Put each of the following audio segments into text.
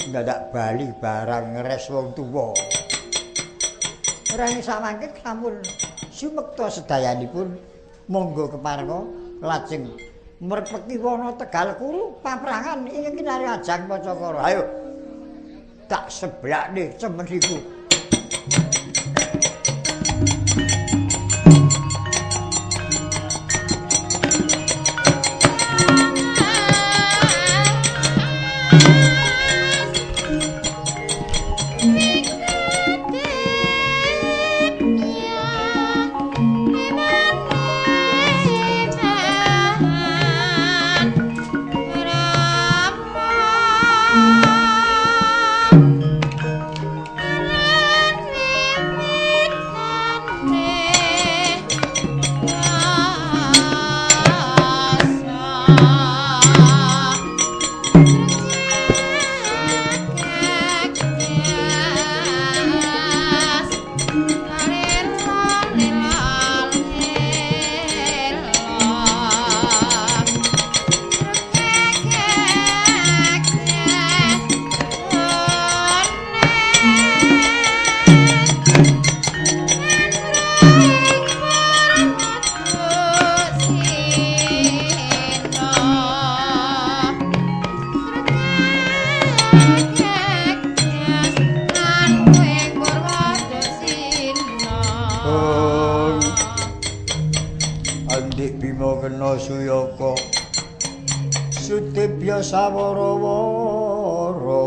Dadak bali barang ngres wong tuwa. Rene samangke sampun sumekta sedayanipun monggo keparengga lajeng merpeki wana Tegal Kuru paprangan ing kinare ajang Pacakara. Ayo tak seblakne cemen iku. Suyaka Sutibya Sawara-wara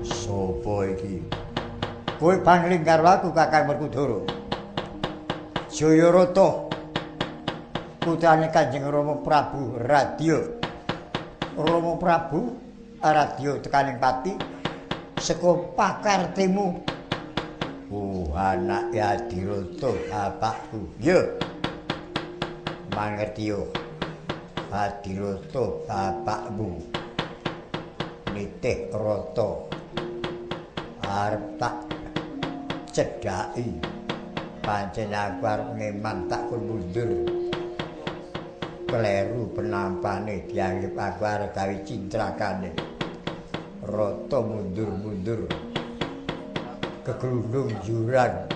Sopo iki? Kowe pangling karo aku Kakang Werkudara. Jayarata putrane Kanjeng Rama Prabu Radya. Rama Prabu Radya tekaning pati saka pakartemu. Anak Adiroto bapakku. Ya. Mangerti yo. Adiroto bapakmu. Nitih rata. Arep tak cedhaki. Pancen aku arep ngeman tak kon mundur. Kleru penampane dianggep aku arep gawe cintrakane. Rata mundur-mundur. Keglundung jurang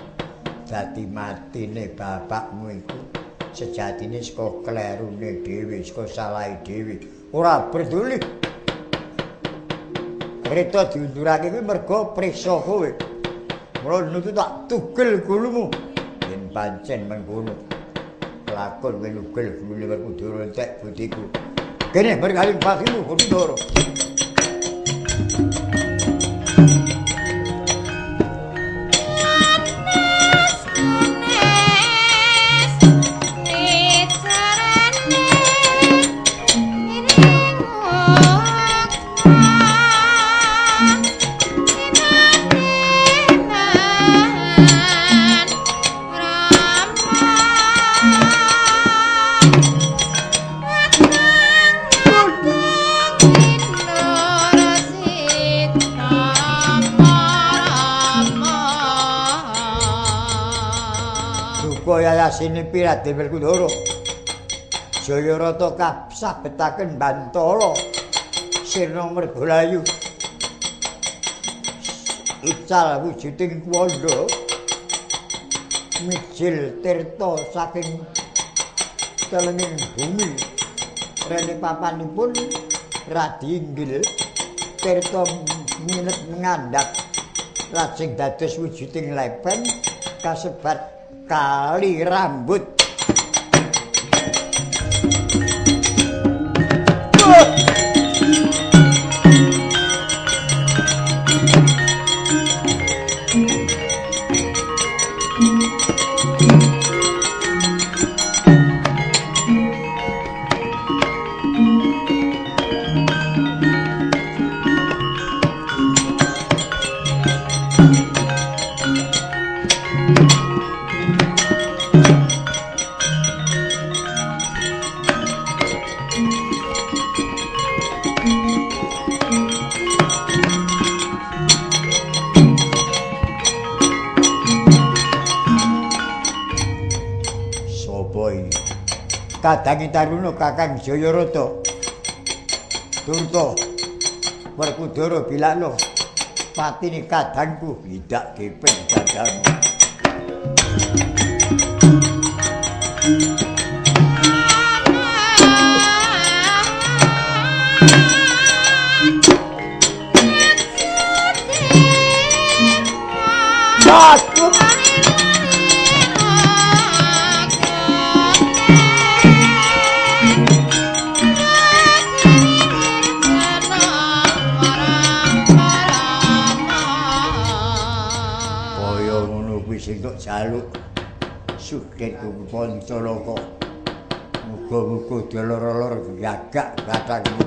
dadi matine bapakmu iku sejatine saka klerune dhewe, saka salahe dhewe. Ora peduli. Kreta diundurake kuwi mergo priksa kowe. Mula nutu tak tugel gulumu. Yen pancen mengkono. Lakon wenugel gulune Werkudara entek budiku. Kene mergaling pasimu Werkudara. Sinipi Raden Werkudara Jayarata kasabetaken Bantala Sirna Mergalayu ical wujuding kuwanda mijil tirta saking telenging bumi rene papanipun radi inggil tirta minet ngandhap lajeng dados wujuding lepen kasebat kali rambut. kadangi Taruna Kakang Jayarata. Turta Werkudara bilakno patine kadangku bidak gepeng dadamu. Sing tok jaluk suket Pancalaka muga-muga delor-lor gagak bathangmu.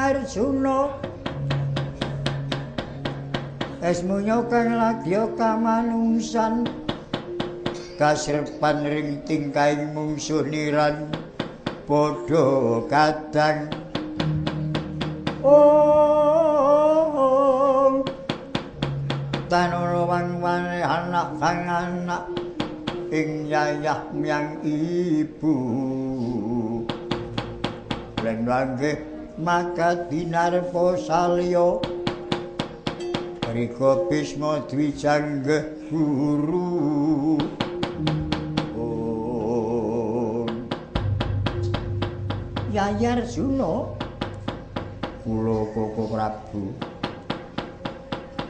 Arjuna esmunya kang lagya kamanungsan kasrepan ring tingkahing mungsuh niran padha kadang tanara wang-wane anak kang anak ing yayah miyang ibu lan wanggih maka dinarpa salya rika Bisma Dwijanggeh guru Yaya Arjuna kula Koko Prabu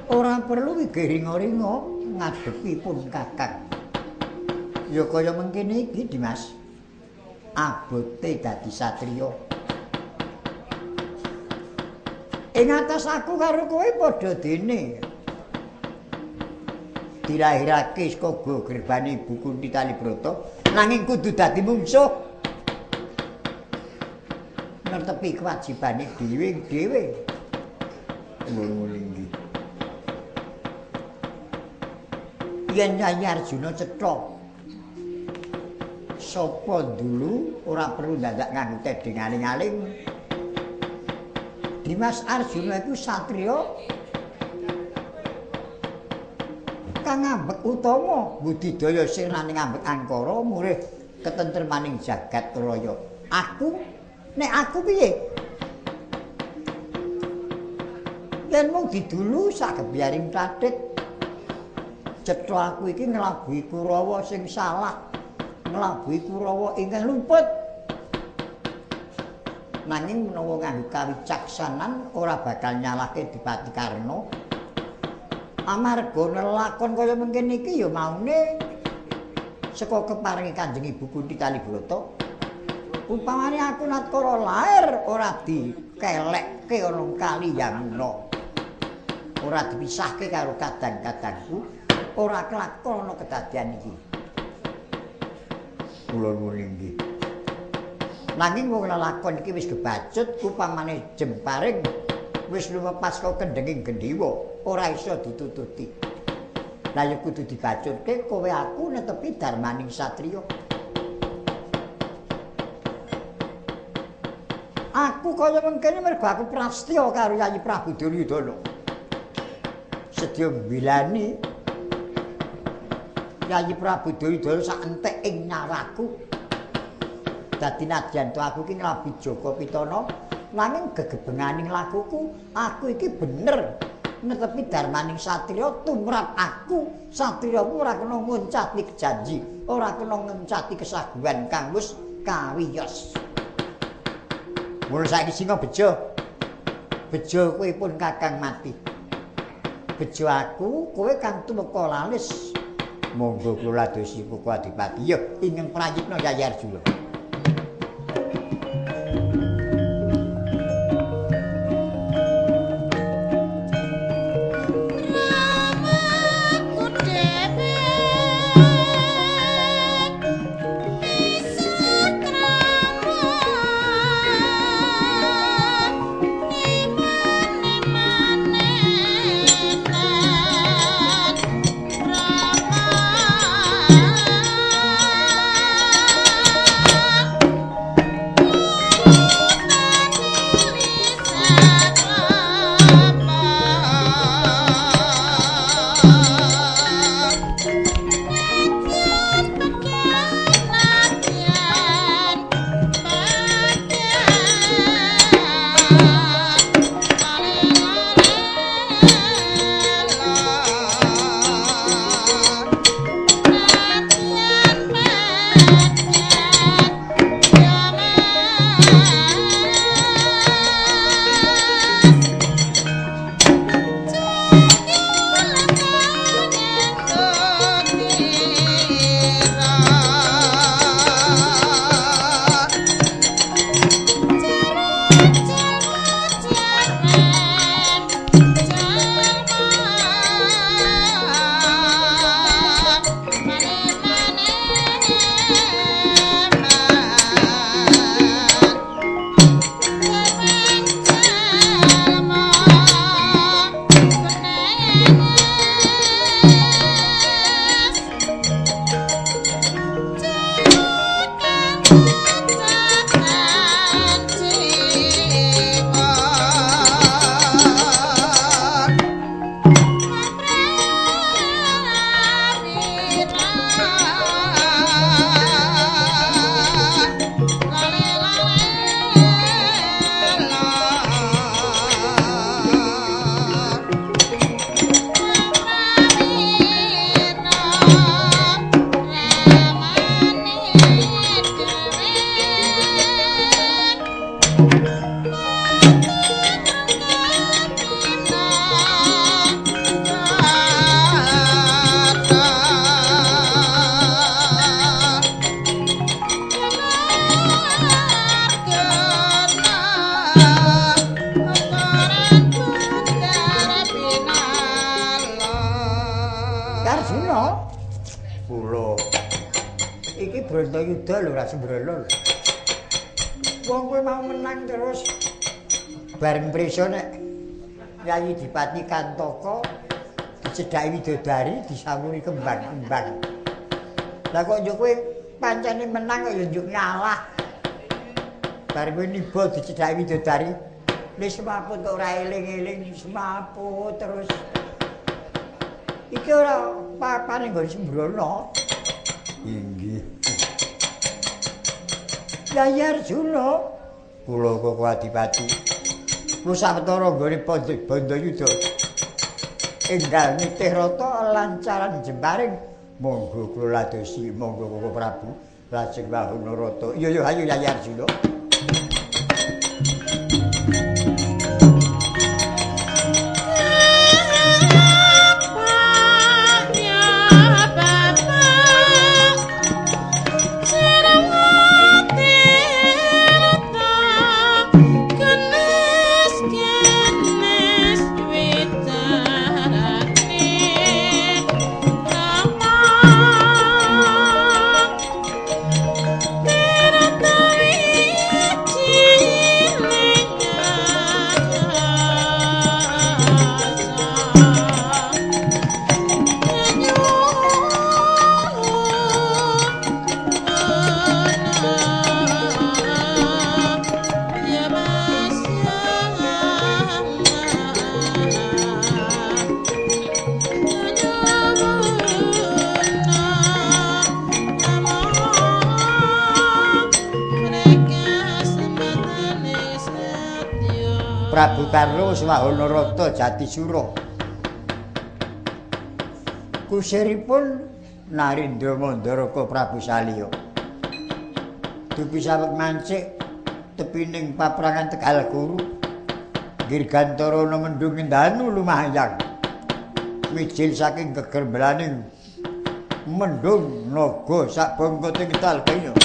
ora perlu wigiringa-ringa ngadepi pun Kakang ya kaya mengkene iki Dimas abote dadi satriya. Ing atas aku karo kowe padha dene. Dilahirake saka gerbane Ibu Kunti Talibrata nanging kudu dadi mungsuh. Nertepi kewajibane dhewe-dhewe. Ngono-ngono. Yen Nyai Arjuna cetha sapa dulu ora perlu dadak nganggo tedhing aling-aling. Dimas Arjuna iku satriya kang ngambek utama budidaya sirnane ngambek angkara murih ketentremaning jagat raya. Nek aku piye? Yen mung didulu sagebiyaring tlathik cetha aku iki nglabuhi Kurawa sing salah, nglabuhi Kurawa ingkang luput. Nanging menawa nganggo kawicaksanan ora bakal nyalahke Dipati Karna. Amarga nelakon kaya mengkene iki ya maune saka keparinge Kanjeng Ibu Kunti Talibrata. Upamane aku natkala lair ora dikelekke ana kaliyangna. Ora dipisahke karo kadang-kadangku, ora kelakon ana kedadian iki. Kula nuwun inggih. Nanging wong lelakon iki wis kebacut upamane jemparing wis lumepas kok kendhenging Gendhiwa ora iso ditututi. Lah ya kudu dibacutke kowe aku netepi darmaning satriya. Aku kaya mengkene mergo aku prastya karo Yayi Prabu Duryudana. Sedya mbilani Yayi Prabu Duryudana sak entek ing nyawaku. Dadi nadyan to aku iki nglabi Jaka Pitana nanging gegebenganing lakuku aku iki bener netepi darmaning satriya tumrap aku satriyaku ora kena ngoncati janji ora kena ngoncati kesaguhan kang wis kawiyos. Mulai saiki singa bejo Bejo kowe pun kakang mati. Bejo aku kowe kang tumeka lalis. Monggo kula ladosi Puka Adipati. Ya ingkang prayitna Yayi Arjuna. Brontoyuda lho ra sembrono. Wong kowe mau menang terus bareng preso nek Yayi Dipati Kantaka dicedhaki widodari disawuri kembang-kembang. Lah kok njuk kowe pancene menang kok ya njuk ngalah. Bareng kowe niba dicedhaki widodari wis semaput kok ora eling-eling semaput terus. Iki ora papane nggon sembrono. Inggih. Yayi Arjuna, kula kok Adipati. Kula sawetara nggone Bandayuda. Enggal nitih rata lancaran jemparing. Monggo kula ladosi, monggo Koko Prabu lajeng wahana rata. Iya ayo Yayi Arjuna. Prabu Karno Swahana Rata Jatisura. Kusiripun Narendra Mandaraka Prabu Salya. Dupi sawet mancik tepining paprangan Tegal Guru. Girgantara ana mendung ndanu lumahyang. Wijil saking gegerbelaning mendung naga sak bangkoting tal kaya.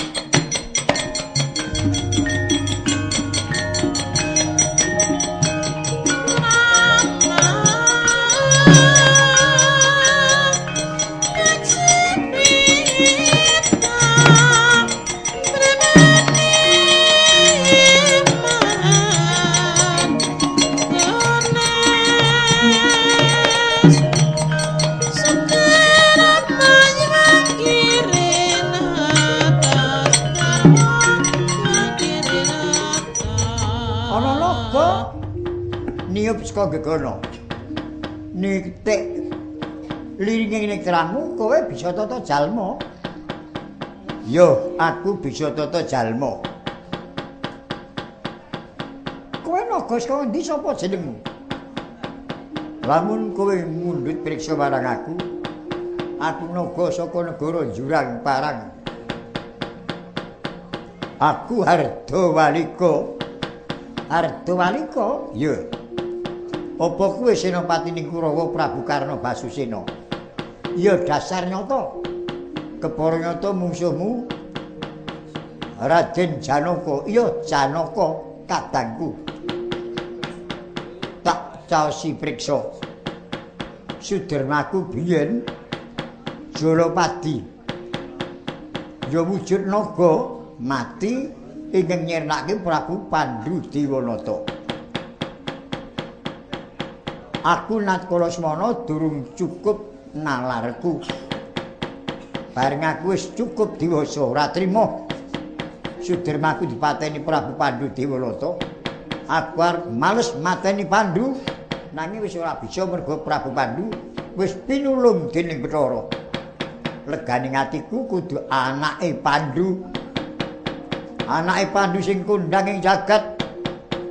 Niup saka gegono. Nitik liringe ning terangmu kowe bisa tata jalma. Yo, aku bisa tata jalma. Kowe naga saka endi sapa jenengmu? Lamun kowe mundhut priksa marang aku naga saka negara Jurang Parang. Aku Hardawalika. Hardawalika? Yo. Apa kowe Senopatining Kurawa Prabu Karna Basusena? Ya dasar nyata. Kepara nyata mungsuhmu Raden Janaka. Iya Janaka kadangku. Tak caosi priksa. Sudermaku biyen Jalapati. Ya wujud naga mati ingkang nyirnake Prabu Pandhu Dewanata. Aku natkala semana durung cukup nalarku. Bareng aku wis cukup diwasa ora trima Sudermaku dipateni Prabu Pandhu Dewanata. Aku arep males mateni Pandhu nanging wis ora bisa mergo Prabu Pandhu wis pinulung dening Bathara. Leganing atiku kudu anake Pandhu. Anake Pandhu sing kondhang ing jagat.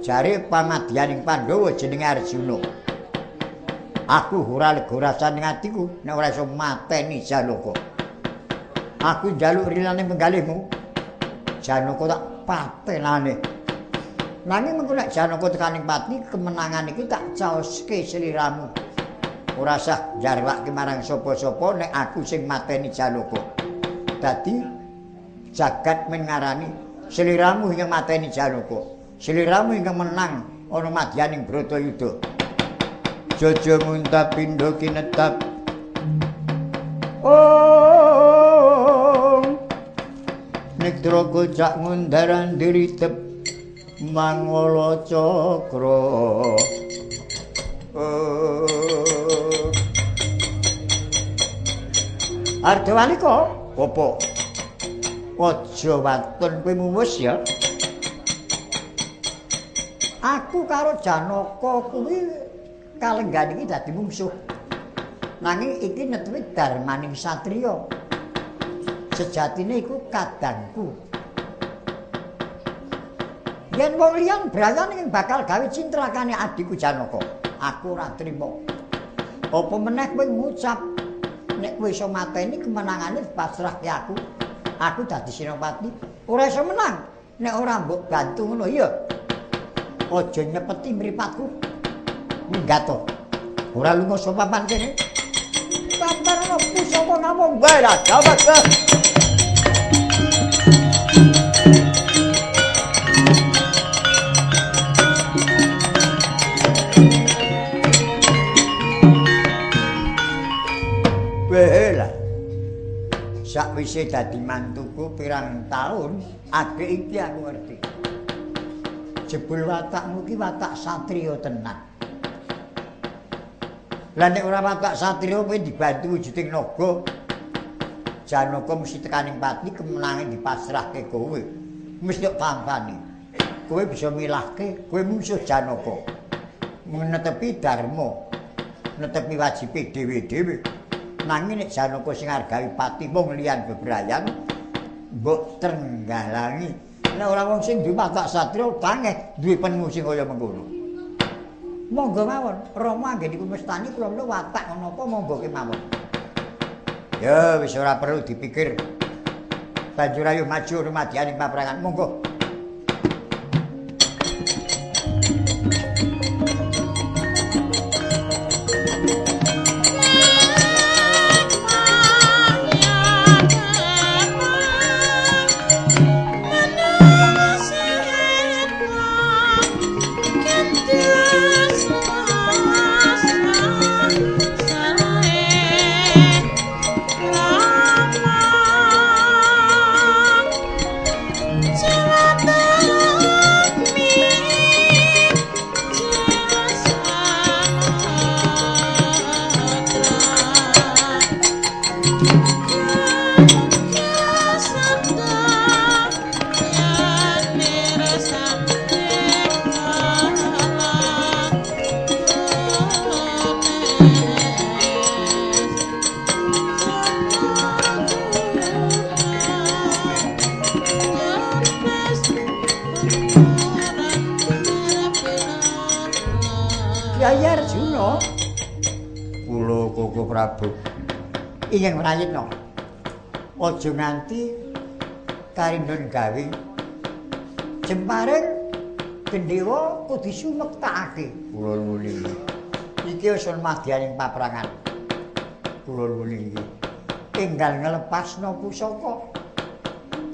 Jare pamadyaning Pandhawa jenenge Arjuna. Aku ora lega rasane ing atiku nek ora iso mateni Janaka. Aku njaluk rilane penggalihmu. Janaka tak patenane. Nanging mengko nek Janaka tekaning pati kemenangan iki tak caoske sliramu. Ora usah jarwake marang sapa-sapa nek aku sing mateni Janaka. Dadi jagat men ngarani sliramu ingkang mateni Janaka. Sliramu ingkang menang ana madyaning Bratayuda. Jojo muntap pindho kinetap. Oh Nitra kocak ngundaran diritep Mangala Cakra. Hardawalika, apa? Aja waton kowe mumus ya. Aku karo Janaka kuwi kalenggan iki dadi mungsuh. Nanging iki netepi darmaning satriya. Sejatine iku kadangku. Yen wong liyan brayan ing bakal gawe cintrakane adikku Janaka, aku ora trima. Apa meneh kowe ngucap nek kowe iso mateni kemenangane pasrahke aku. Aku dadi Senopati, ora iso menang nek ora mbok bantu ngono ya. Aja nyepeti mripatku. Minggato. Ora lunga sapa papan kene. Pamparana pusaka namung wae ra dapat. Bela. Sakwise dadi mantuku pirang taun, adik iki aku ngerti. Jebul watakmu ki watak satriya tenan. Lah nek ora watak satriya kowe dibantu wujuding naga, Janaka mesti tekaning pati kemenangan dipasrahke kowe. Mesti kok pampane. Kowe bisa milahke kowe musuh Janaka. Netepi dharma, netepi wajibe dhewe-dhewe. Nanging nek Janaka sing hargawi pati wong liyan bebrayan, mbok trenggalangi. Nek ora wong sing duwe watak satriya tangeh duwe penemu sing kaya mengkono. Monggo mawon, Rama anggenipun mestani kula menawa watak menapa monggo kemawon. Ya wis ora perlu dipikir. Banjur ayo maju rumadyaning paprangan, monggo. Kyai Arjuna. Kula Koko Prabu ingin prayitna. Aja nganti karindon gawe Jembareng Gendhewa kudu sumektakake. Kula nuli. Iki wis madyaning paprangan. Kula nuli iki. Enggal ngelepasna pusaka.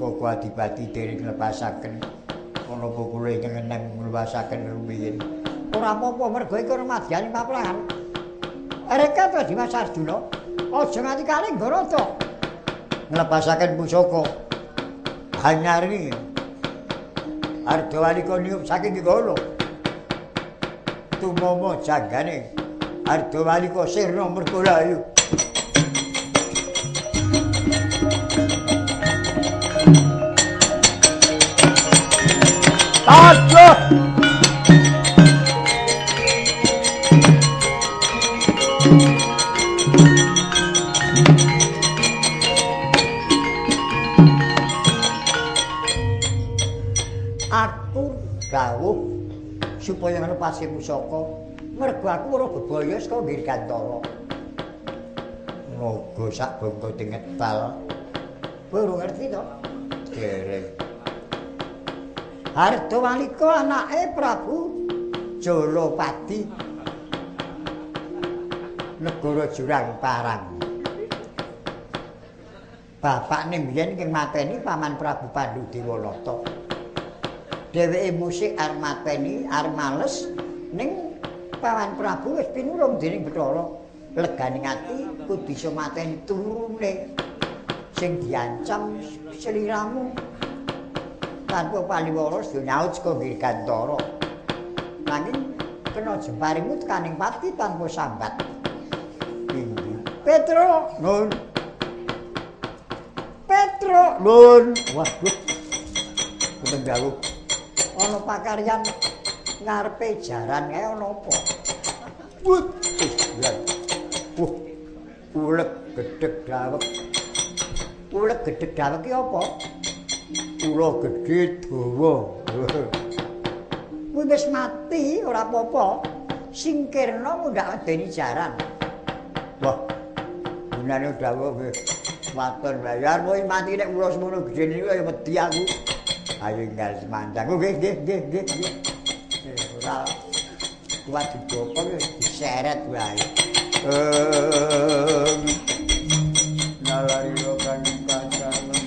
Koko Adipati dereng nglepasaken. Menapa kula ingkang enem nglepasaken rumiyin. Ora apa-apa mergo iki ora madyaning paprangan. Reka to Dimas Arjuna, aja nganti kalih Barata. Nglepasaken pusaka. Hanyari Ardhawalika niup saking digala. Tumama janggane Ardhawalika sirna mergolayu. Aduh! Aku dawuh supaya nglepasi pusaka mergo aku ora bebaya saka Dirgantara. Naga sak bangka tingetal. Baru ngerti to? Dereng. Ardhawalika anake Prabu Jalapati negara Jurang Parang. Bapakne mbiyen ing mateni Paman Prabu Pandhu Dewalata. Dheweke musik arep mateni arep males ning Paman Prabu wis pinurung dening Bathara. Leganing ati kudu iso mateni turune sing diancam sliramu. Tanpa paliwara sedaya nyaut saka Dirgantara. Nanging kena jembaringmu tekaning pati tanpa sambat. Tinggi. Petro, nun. Petro, nun. Waduh. Mboten dawuh. Ana pakaryan ngarepe jaran kae ana apa? Wut. Ulek gedhek dawek. Ulek gedhek dawek ki apa? Ula gedhe dawa. Kuwi wis mati ora apa-apa. Singkirna mundak medeni jaran. Wah. Gunane dawa wis waton bayar kowe mati nek ula semono gedhe niku ya wedi aku. Ayo enggal semandang. Nggih. Ora kuat digopo wis diseret wae. Nalari kan kancanan.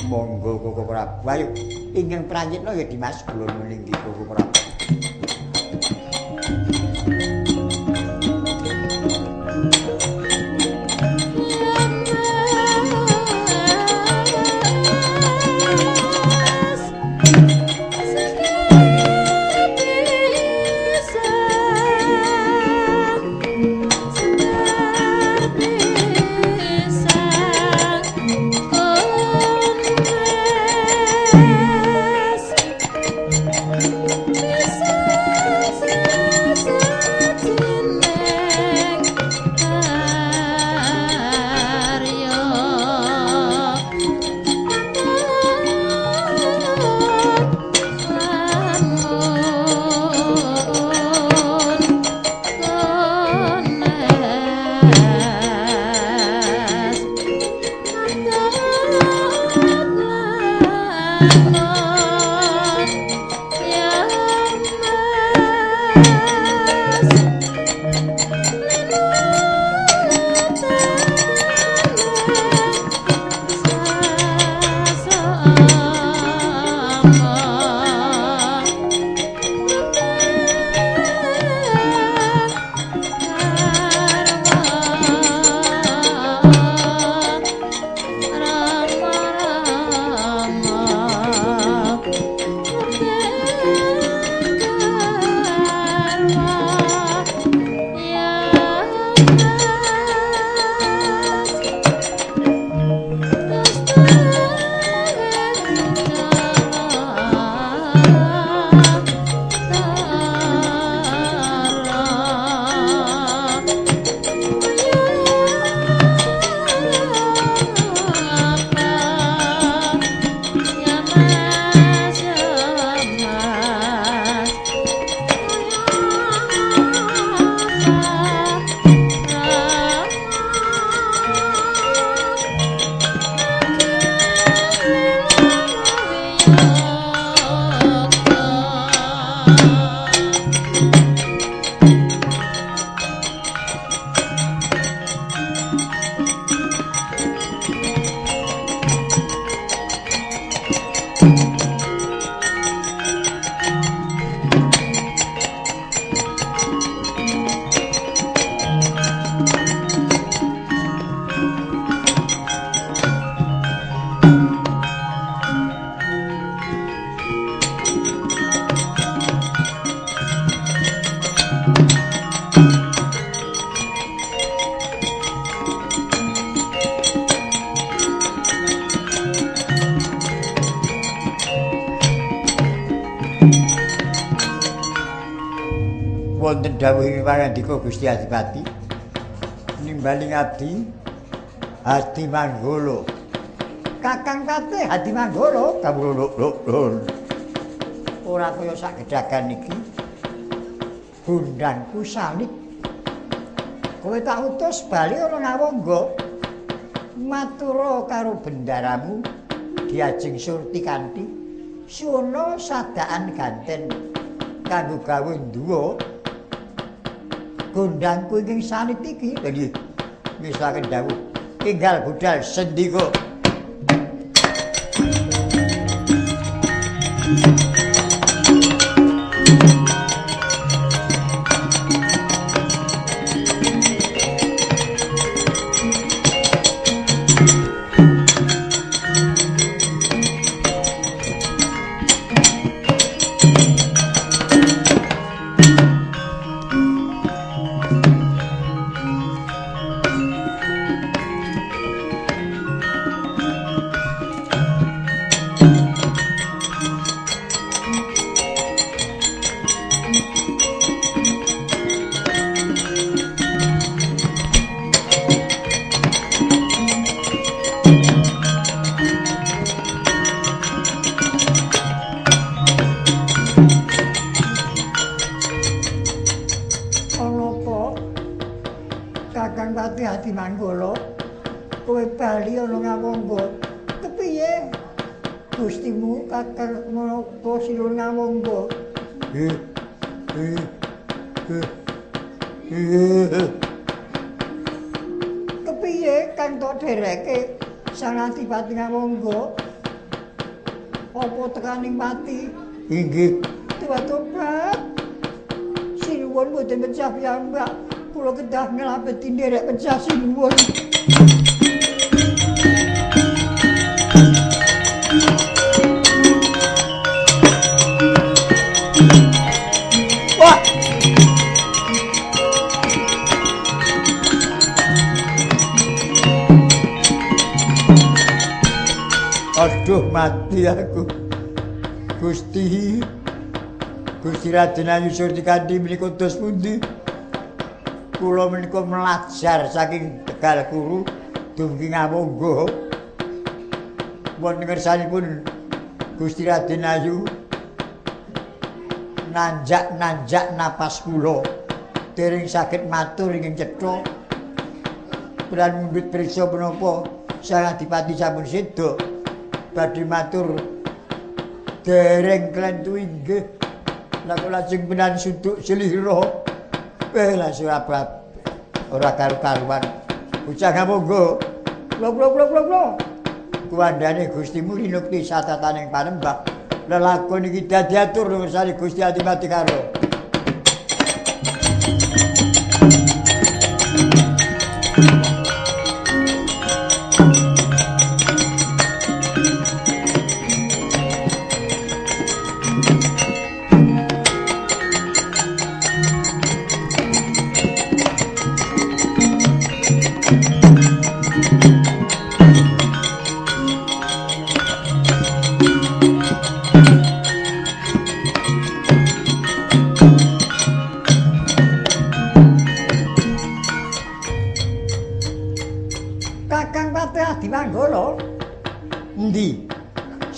Monggo Koko Prabu. Ayo ingkang pranyitna ya Dimas kula nulinggi Koko Prabu. Bisa wonten dawuhing pangandika Gusti Adipati nimbali ngabdi Hadi Manggolo. Kakang Patih Hadi Manggolo kawululun. Ora kaya sak gedhagan iki. Bundangku salit. Kowe tak utus bali ana Ngawangga. Matura karo bendaramu diajeng surti kanthi suna sadaan ganten kanggo gawe nduwa gondangku ing sanit iki dadi misaken dawuh tinggal budal sendika Hadi Manggolo, kowe bali ana Ngawangga. Kepiye? Gustimu Kakang menapa sinuwun Ngawangga? Kepiye kang tok dereke Sang Adipati Ngawangga? Apa tekaning mati? Inggih, tobat. Sinuwun boten pecah piyambak. Kula kedah nglapeti nderek pecah sinuwun. Wah! Aduh mati aku. Gusti Raden Ayu Surti Kandi menika dos pundi? Kula menika melajar saking Tegal Kuru dumugi Ngawangga. Wonten ngersanipun Gusti Raden Ayu nanjak napas kula dereng saged matur ing cetha. Piran mundhut priksa menapa Sang Adipati sampun seda badhe matur dereng klentu inggih. Lah kok lajeng penan suduk selira. Lah surabab ora karu-karuan. Bocah Ngawangga. Lho. Kuwandane Gustimu rinukti satataning panembah. Lelakon iki dadi atur ngersani Gusti Adipati karo.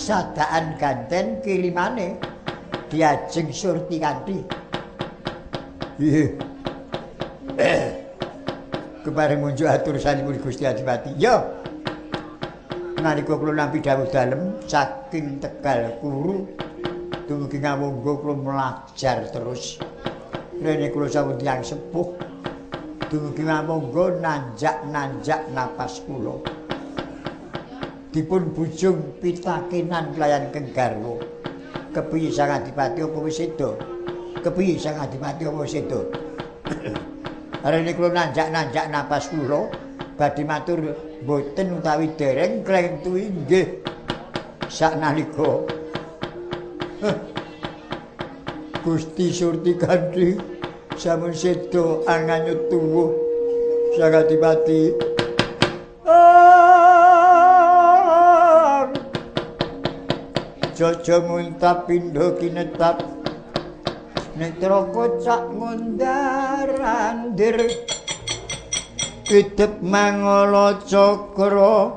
Sadaan ganten kilimane diajeng surti kanthi. Kepareng munjuk atur sanipun Gusti Adipati. Ya. Nalika kula nampi dawuh dalem saking Tegal Kuru dumugi Ngawangga kula melajar terus. Rene kula sampun tiyang sepuh. Dumugi Ngawangga nanjak napas kula. Dipun bujung pitakenan kelayan Kenggarwa. Kepiye Sang Adipati apa wis seda? Kepiye Sang Adipati apa wis seda? Arene kula nanjak napas kula badhe matur mboten utawi dereng klentu inggih. Saknalika Gusti Surti Kandi sampun seda anganyut tuwuh Sang Adipati. Jojo muntap pindho kinetap netra kocak ngundarandir idep mangala cakra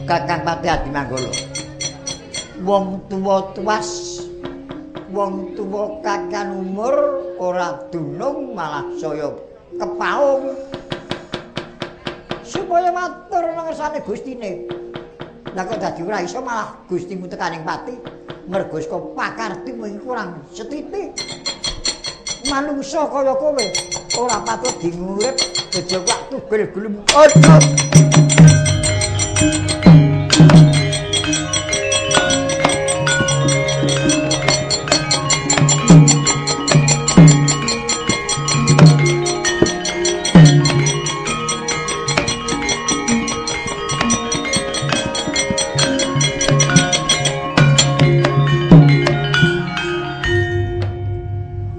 Kakang Pati Adimanggala wong tuwa tuwas wong tuwa kakan umur ora dunung malah saya kepaung supaya matur ngersane Gustine. Lah kok dadi ora iso malah Gustimu tekaning pati mergo saka pakarti mung kurang setitik. Manungsa kaya kowe ora patut dingurip aja kok tugel gelem. Aduh.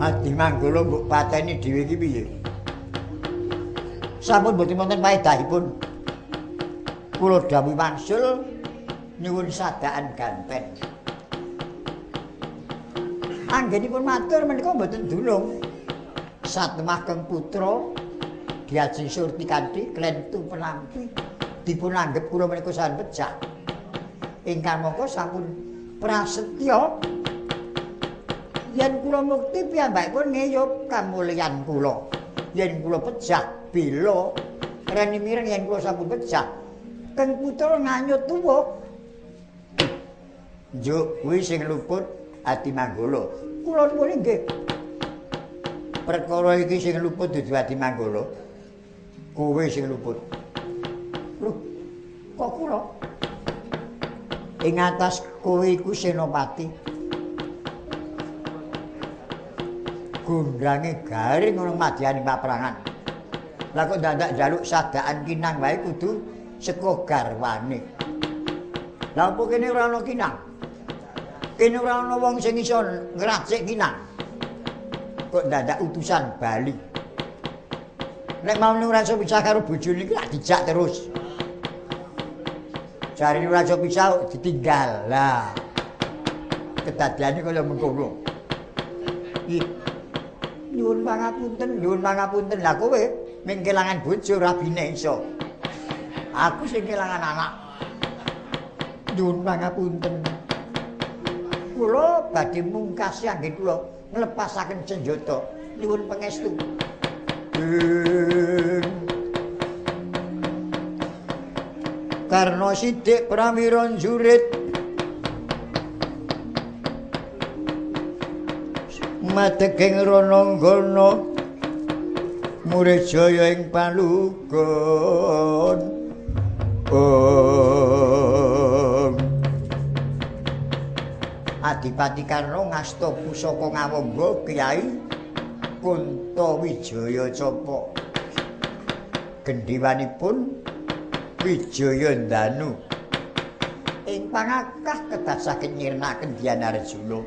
Adimanggala mbok pateni dhewe iki piye? Sampun boten wonten paedahipun. Kula dawuh wangsul nyuwun sadaan ganten. Anggenipun matur menika mboten dunung. Satemahkeng putra diajeng surti kanthi klentu penampi dipun anggep kula menika sampun pejah. Ingkang mongko sampun prasetya yen kula mukti piyambakipun ngeyup kamulyan kula. Yen kula pejah bela rene mireng yen kula sampun pejah. Kang putra nganyut tuwa. Njuk kuwi sing luput Adimanggala. Kula nuwun nggih. Perkara iki sing luput dudu Adimanggala. Kowe sing luput. Lho, kok kula? Ing atas kowe iku Senopati. Gundrange garing ngono madyaning paprangan. Lah kok dadak njaluk sadaan kinang wae kudu saka garwane. Lah apa kene ora ana kinang? Kene ora ana wong sing iso ngracik kinang. Kok dadak utusan bali. Nek mau ora iso pisah karo bojone iki lak dijak terus. Jarine ora iso pisah ditinggal. Lah kedadiane kaya mengkono. Nyuwun pangapunten. Lah kowe ming kelangan bojo rabine iso. Aku sing kelangan anak. Nyuwun pangapunten. Kula badhe mungkasi anggen kula nglepasaken senjata. Nyuwun pangestu. Karna sithik pramira jurit madeging rananggana murid jaya ing palugon. Adipati Karna ngasta pusaka ngawangga Kyai Kuntawijaya Capa. Gendhiwanipun Wijaya Danu ing pangakah kedasaken nyirnaken Dyan Arjuna.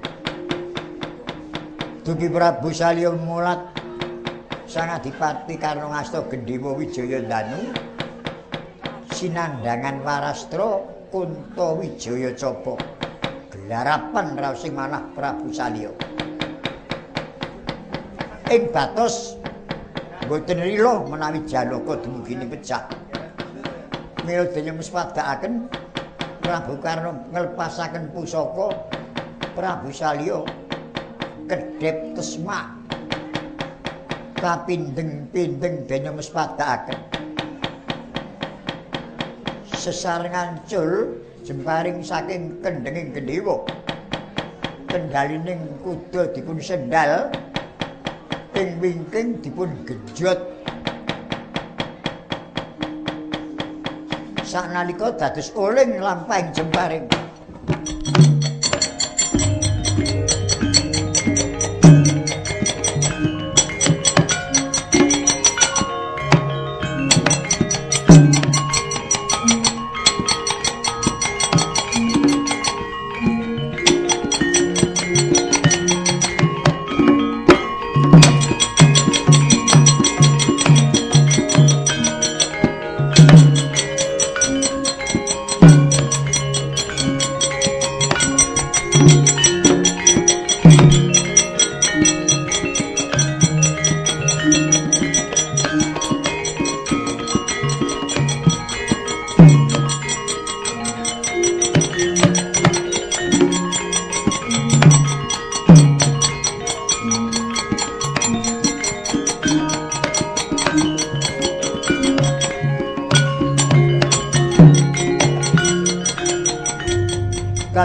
Dugi Prabu Salya mulat Sang Adipati Karna ngasta Gendhiwa Wijaya Danu sinandhangan warastra Kuntawijaya Capa. Gelarapan raosing manah Prabu Salya. Ing batos boten rila menawi Janaka dumugine pecah. Mila dene mespadakaken Prabu Karna nglepasaken pusaka Prabu Salya kedhep tesmak kapindheng-pindheng dene mespadakaken sesarengan cul jemparing saking kendhenging Gendhiwa. Kendhalining kuda dipun sendal ing wingking dipun genjot. Saknalika dados oling lampahing jemparing.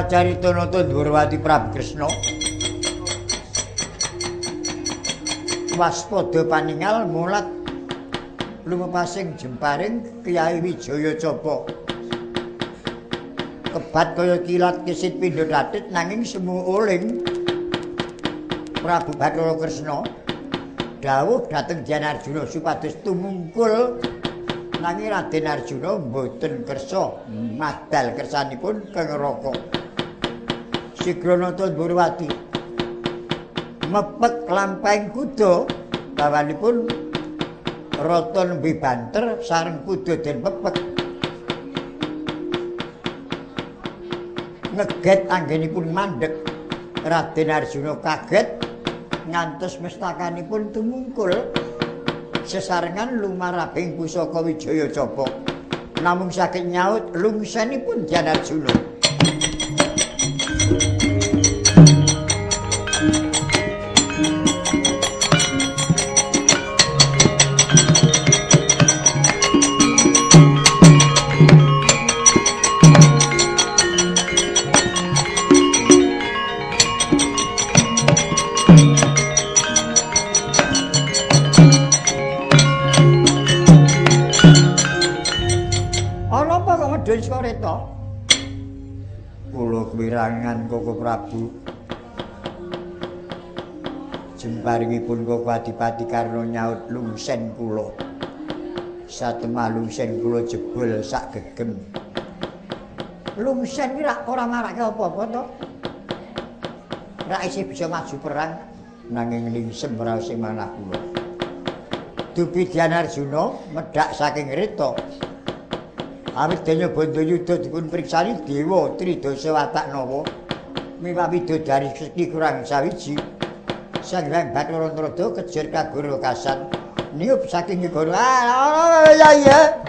carita nata Dwarawati Prabu Kresna. Waspada paningal mulat lumepasing jemparing Kyai Wijaya Capa. Kebat kaya kilat kesit pindha datit nanging semu uling Prabu Bathara Kresna dawuh dhateng Dyan Arjuna supados tumungkul nanging Raden Arjuna mboten kersa madal kersanipun keng neraka. Sigranata Dwarawati mepet lampahing kuda bawanipun rata nembe banter sareng kuda den pepek ngeget anggenipun mandheg. Raden Arjuna kaget ngantos mestakanipun tumungkul sesarengan lumaraping pusaka Wijaya Capa namung saged nyaut lungsenipun Dyan Arjuna. Koreta kula kewirangan Koko Prabu jemparingipun Koko Adipati karena nyaut lungsen kula satemah lungsen kula jebul sak gegem. Lungsen ki ora marake apa-apa to, ra isih bisa maju perang nanging lingsem ora sing manah kula. Dupi Dyan Arjuna medhak saking reta awit dene Bandayuda dipun priksani Dewa Tridasa Wataknawa miwah widodari seki kurang sawiji Sang Hyang Bathara Narada kejer kaguru kasan niup saking negara ya.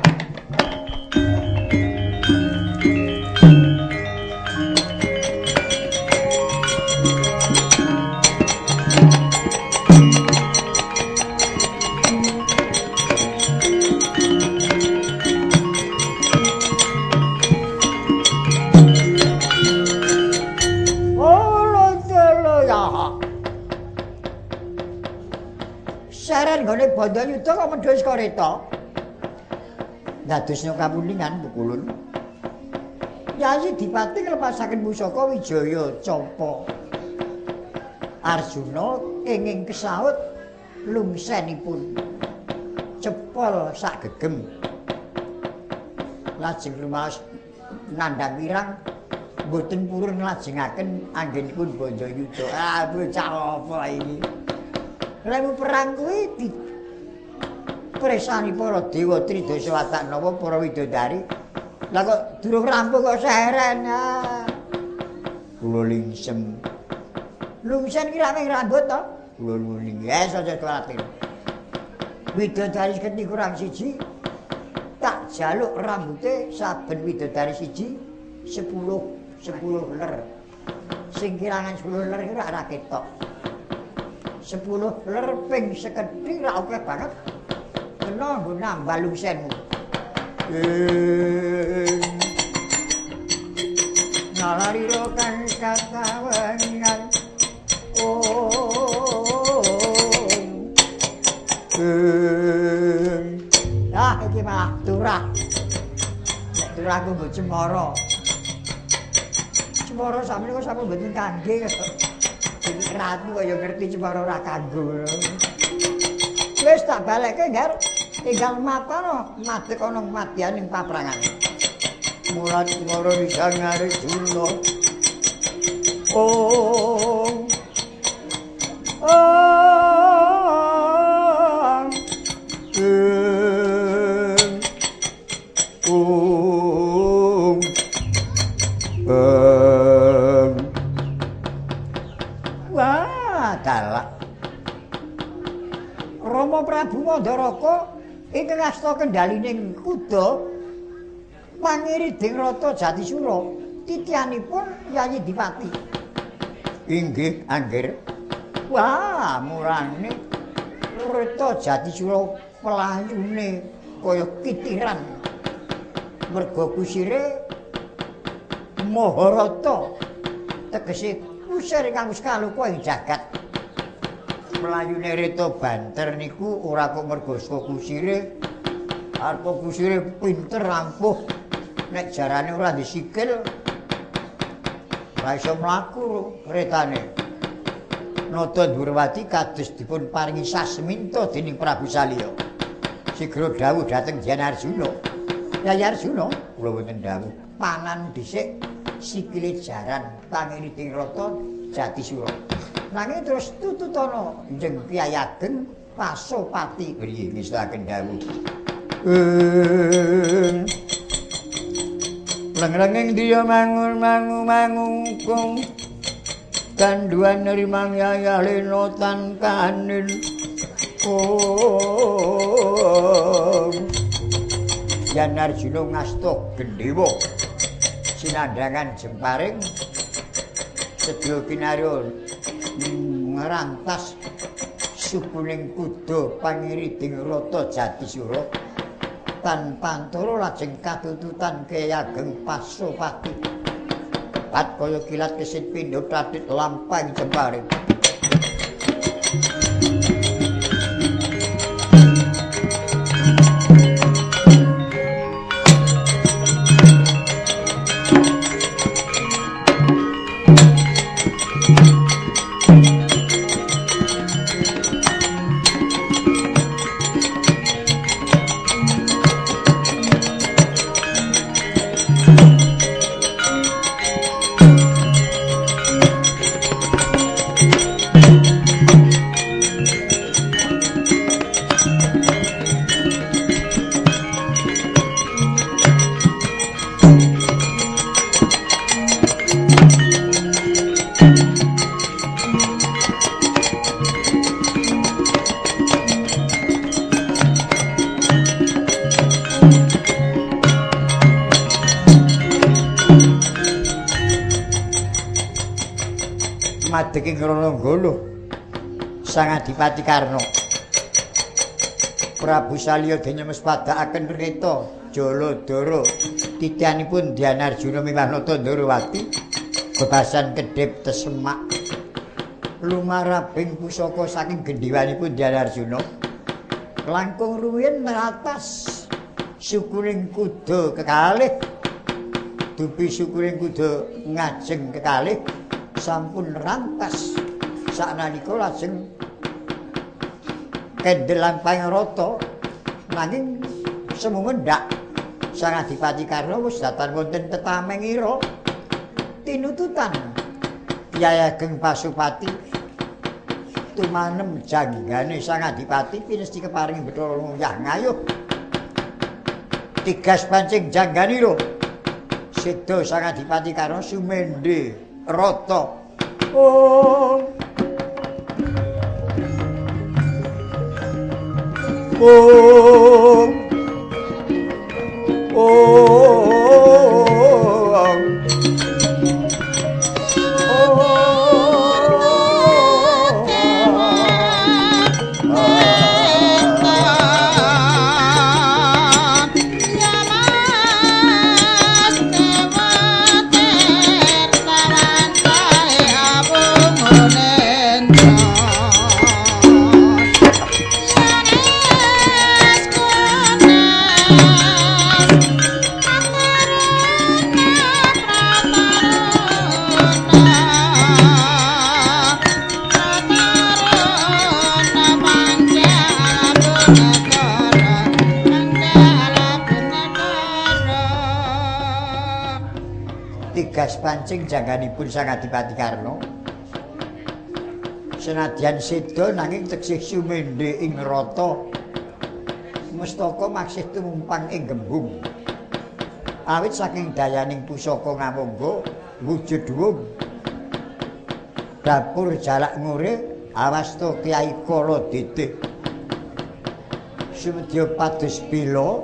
Nggone Bandayuda kok medhos koreta. Dadosnya kapuningan pukulun. Yayi Dipati nglepasaken pusaka Wijaya Capa. Arjuna kenging kesaut lungsenipun cepol sak gegem. Lajeng lumaos nandhang wirang boten purun nglajengaken anggenipun Bandayuda. Ah bocah apa iki? Lemu perang kuwi dipresani para dewa Tridasa Wataknawa para widodari. Lah kok durung rampung kok seheren. Kula lingsem. Lungsen ki rameng rambut to? Kula nuling. Wes aja kuwatir. Widodari keti kurang siji tak jaluk rambuté saben widodari siji 10 ler. Sing kirangan 10 ler ki ora ketok. 10 ler ping sekedhik ra akeh banget. Kena nggo nambah lungsenmu. Nalarira kang katawengan iki malah turah. Nek turah ku nggo cemara. Cemara sampeyan kok sampun mboten kangge. Ratu kaya ngerti cemara ora kanggo. Wis tak balekke, Gar. Tinggal mapano madhek ana kematian ning paprangan. Mulat cemara bisa ngarik Juna. Rama Prabu Mandaraka ingkang asta kendhalining kuda pangiriding rata Jatisura titianipun Yayi Dipati. Inggih, Angger. Wah, murane rata Jatisura pelayune kaya kitiran. Merga kusire Maharata tegese kusir kang wis kaluku ing jagat. Melayune Rita banter niku ora kok mergo saka kusire. Arep kusire pinter ampuh. Nek jarane ora disikil ora iso mlaku retane. Nata Durwati kados dipun paringi sasminta dening Prabu Salya. Sigra dawuh dhateng Jyan Arjuna. Yai Arjuna, kula wonten dawuh, panan dhisik sikile jaran pangiriting rata Jatisura. Nanging terus tututana njeng Kyai Ageng Pasopati priye ngestaken dawuh. Lengrenging dia mangun-mangung kanduan nerimang yaya lenotan kanin Jyan Arjuna ngasta gendhewa sinandhangan jemparing sedya kinarya ngrantas sukuning kuda pangiriting rata Jatisura tanpa antara lajeng katututan Kyai Ageng Pasopati. Pat kaya kilat kesit pindha pratit lampahing jemparing. Madeging Rananggala Sang Adipati Karna Prabu Salya denyemes padhakaken Rita Jaladara titianipun Jyan Arjuna miwah Nata Durwati bebasan kedhip tesemak lumarabing pusaka saking gendhewanipun Jyan Arjuna langkung rumiyin meratas sukuring kuda kekalih dupi sukuring kuda ngajeng kekalih sampun rantas saknanika lajeng kendel lampahing rata nanging semumendak Sang Adipati Karna wis datan wonten tetameng ira tinututan Kyai Ageng Pasopati tumanem janggane Sang Adipati pinesti keparing Bathara nguyah ngayuh tigas pancing jangganira seda Sang Adipati Karna sumendhe rata oh tigas pancing jangganipun Sang Adipati Karna senadyan seda nanging teksih sumendhe ing rata mustaka maksih tumumpang ing gembung awit saking dayaning pusaka ngamangga wujud wung dapur jalak ngure awasta Kyai Kala Dedeh sumedya pados bila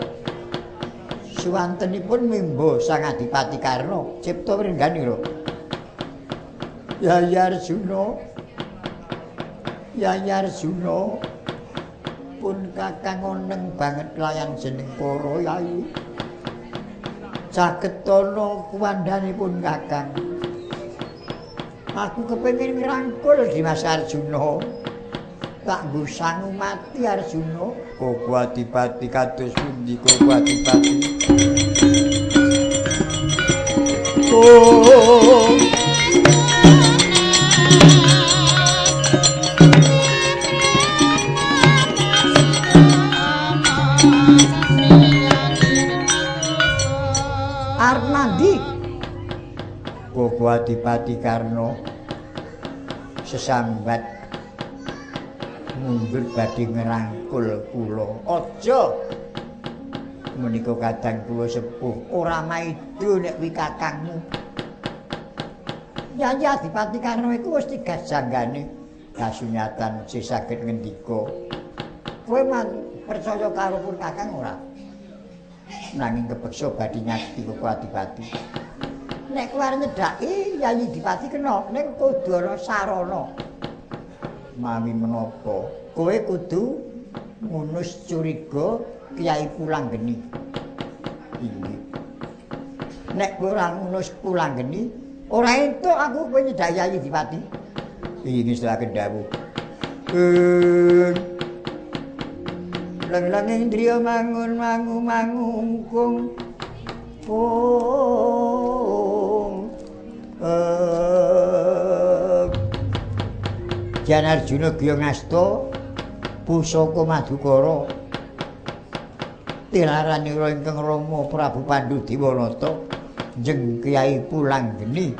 suwantenipun mimba Sang Adipati Karna cipta wringganira Yai Arjuna pun kakang oneng banget layan jeneng para yai cagetana kuwandhanipun kakang Aku kepengin ngrangkul Dimas Arjuna. Tak gusangu mati Arjuna. Koko Adipati kados pundi Koko Adipati? Oh. Armandi Koko Adipati Karno sesambat mundur badhe ngrangkul kula. Aja menika kadang kula sepuh ora maido nek kuwi kakangmu. Yayi Adipati Karno iku wis tigas janggane kasunyatan sing saged ngendika. Kowe percaya karo pun kakang ora? Nanging kepeksa badhe nyakti Koko Adipati. Nek kowe arep nyedhaki Yayi Adipati kena ning kudu ana sarana. Mami menapa? Kowe kudu ngunus curiga Kyai Pulanggeni. Inggih. Nek kowe ora ngunus Pulanggeni, ora entuk aku kowe nyedhaki Yayi Adipati. Ini setelah kendawuh. Lang-lang indriya mangun manggung Jan Arjuna Gya Ngasta pusaka Madukara tilaranira ingkang Rama Prabu Pandhu Dewanata njeng Kyai Pulanggeni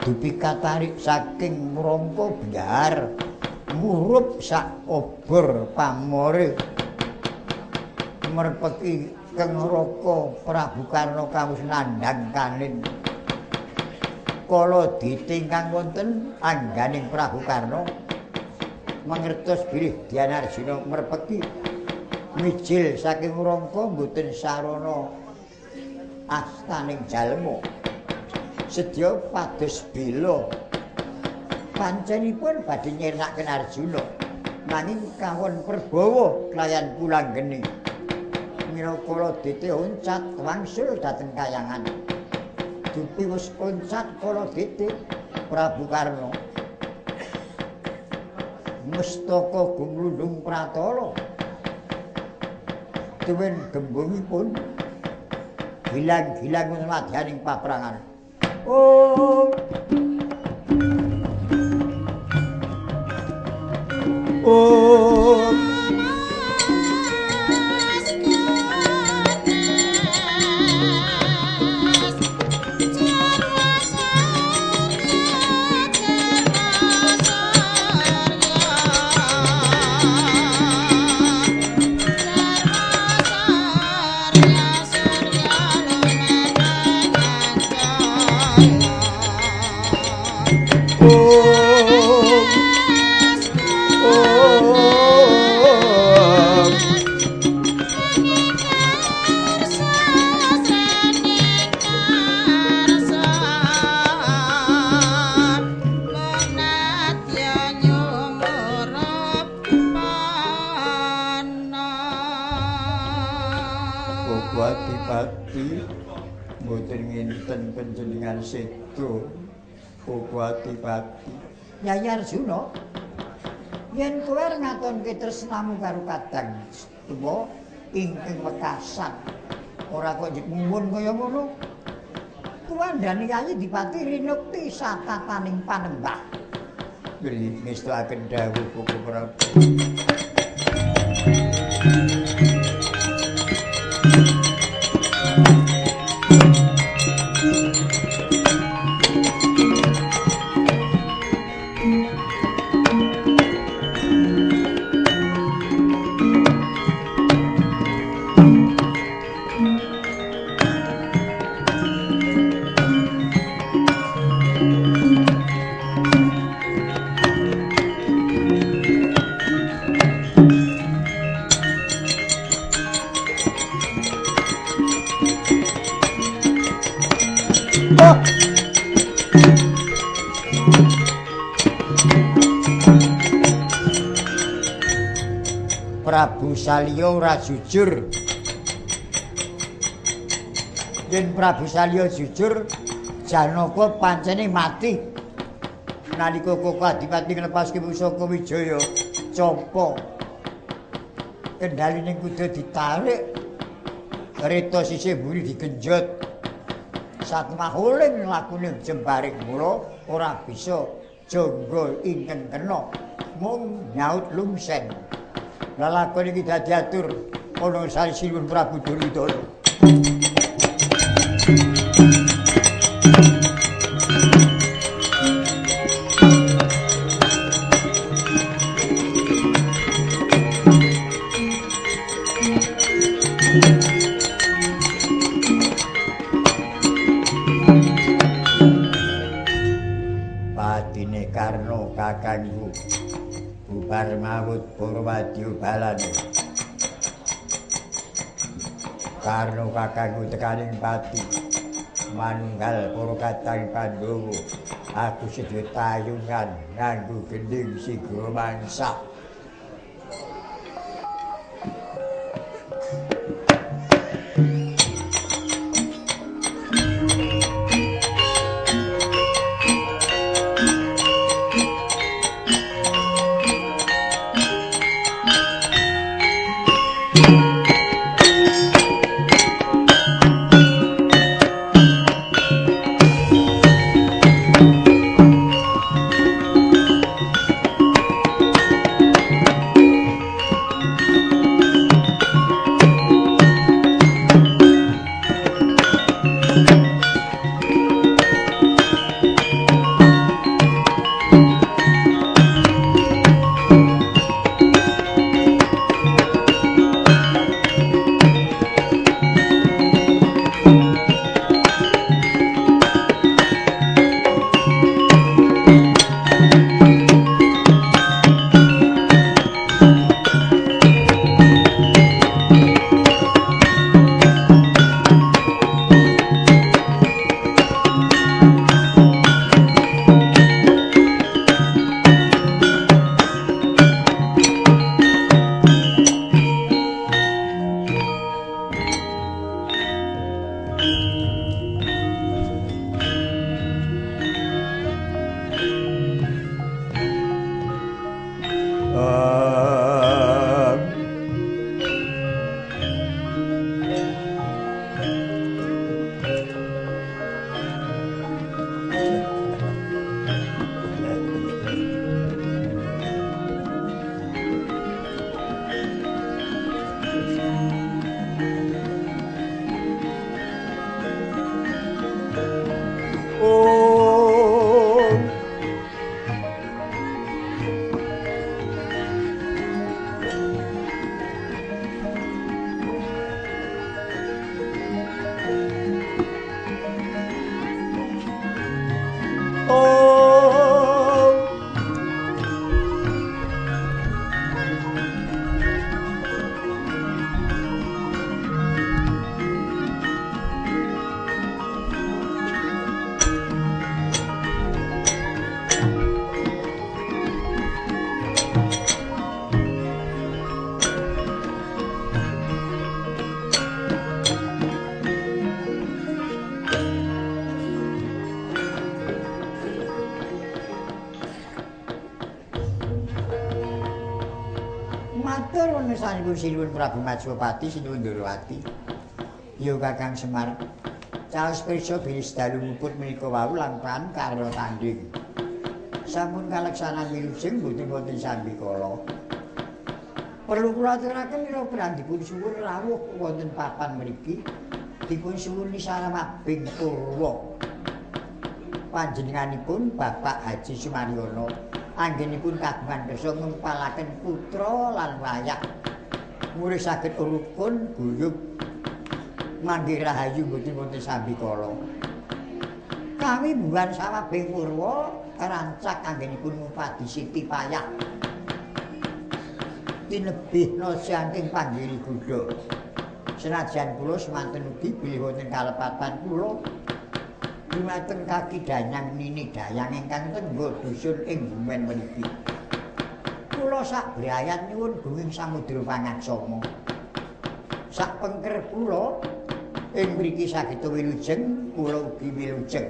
dupi katarik saking mrangka biar murup sak obor pamore merpeki keng Raka Prabu Karna kawus nandhang kalin kala ditingkang wonten angganing Prabu Karna mangertos bilih Dyan Arjuna merpeki mijil saking rangka mboten sarana astaning jalma sedya pados bela panjenipun badhe nyirnakaken Arjuna nanging kawon Prabawa klayan Pulanggeni minakala dite oncat wangsul dhateng kayangan dupi wis oncat kala dite Prabu Karna mustaka gumlundung pratala tuwin gembungipun gilang-gilang madyaning paprangan oh Adipati mboten nginten panjenengan sedo Koko Adipati Yayi Arjuna yen kowe ngatonke tresnamu karo kadang tuwa ingkang wekasan ora kok nyuwun kaya ngono kuwandhane Yayi Adipati rinukti satataning panembah ngestakaken dawuh Koko Prabu Prabu Salya ora jujur. Yen Prabu Salya jujur, Janaka pancene mati. Nalika Koko Adipati nglepaske pusaka Wijaya Capa kendhaline kudu ditarik reta sisih mburi digenjot satmahuling lakune jembaring mula ora bisa jangga ingkang kena mung nyaut lumsen lalakon iki dadi atur ana salisinipun Prabu Duryudana. Karno kakangku bubar mawut Purwadya balane. Karno kakangku tekaning pati manunggal para katang Pandhawa. Aku sedya tayungan nganggo gending sigra mangsa. Sinuwun Prabu Majapati sinuwun Ndorowati. Ya Kakang Semar. Caos pirsa bilis dalu muput menika wau langkang karo tanding. Sampun kaleksanan wilujeng boten wonten sambikala. Perlu kula aturaken mira dipun suwun rawuh wonten papan mriki dipun suwun saramabing Purwa. Panjenenganipun Bapak Haji Sumaryono anggenipun kagungan kersa ngempalaken putra lan wayah. Murid saged rukun guyub manggih rahayu boten wonten sambikala. Kawimbuhan sawabing Purwa rancak anggenipun ngupadi Siti Payah. Tinebihna saking panggiri Buddha. Senajan kula semanten ugi bilih wonten kalepatan kula dumateng kaki danyang nini dayang ingkang tenggo dusun ing bumen mriki. Kula sak brayat nyuwun gunging samudra pangaksama. Sak pengker kula ing mriki saged wilujeng kula ugi wilujeng.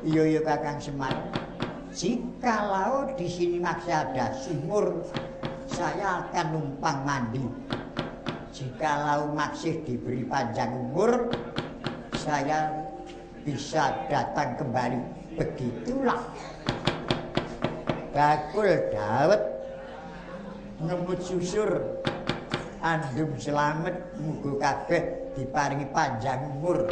Iya Kakang Semar. Jikalau di sini masih ada sumur, saya akan numpang mandi. Jikalau masih diberi panjang umur, saya bisa datang kembali. Begitulah. Bakul dawet ngemut susur andum selamet muga kabeh diparingi panjang umur.